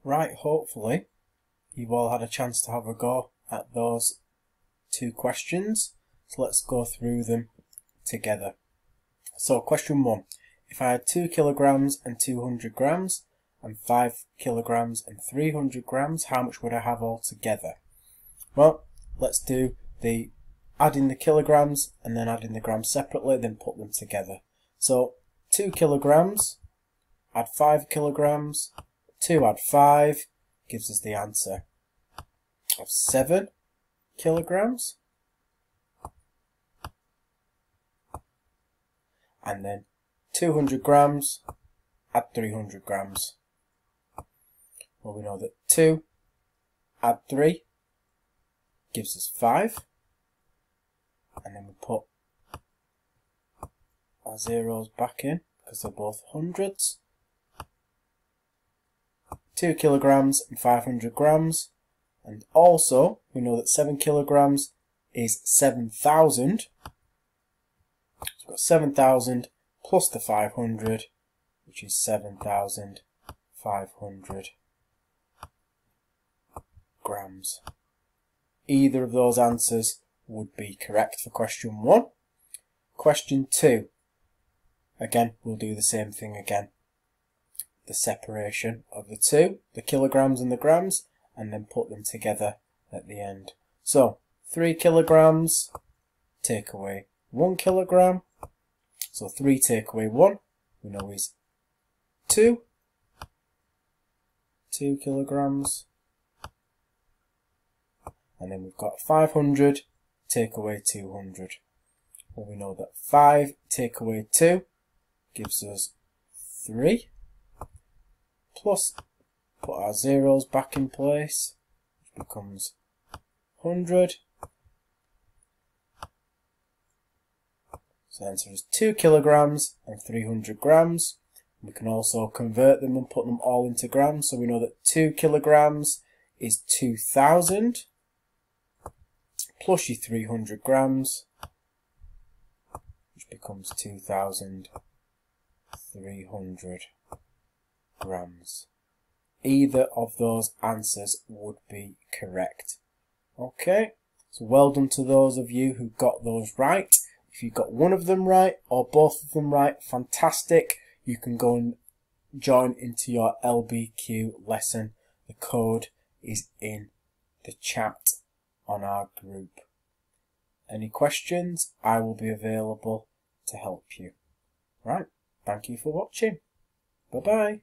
Right, hopefully you've all had a chance to have a go at those two questions. So let's go through them together. So question 1. If I had 2 kilograms and 200 grams and 5 kilograms and 300 grams, how much would I have altogether? Well, let's do the adding the kilograms and then adding the grams separately, then put them together. So 2 kilograms, add 5 kilograms, 2 add 5 gives us the answer of 7 kilograms. And then 200 grams, add 300 grams. Well, we know that 2 add 3 gives us 5. And then we put our zeros back in because they're both hundreds. 2 kilograms and 500 grams. And also, we know that 7 kilograms is 7,000. So we've got 7,000 plus the 500, which is 7,500 grams. Either of those answers would be correct for question 1. Question 2. Again, we'll do the same thing again. The separation of the two, the kilograms and the grams, and then put them together at the end. So 3 kilograms take away 1 kilogram. So 3 take away 1, we know is 2 kilograms. And then we've got 500 take away 200. Well, we know that 5 take away 2 gives us 3. Plus, put our zeros back in place, which becomes 100. So the answer is 2 kilograms and 300 grams. We can also convert them and put them all into grams. So we know that 2 kilograms is 2,000 plus your 300 grams, which becomes 2,300 grams. Either of those answers would be correct. Okay, so well done to those of you who got those right. If you got one of them right or both of them right, fantastic. You can go and join into your LBQ lesson. The code is in the chat on our group. Any questions? I will be available to help you. Right, thank you for watching. Bye bye.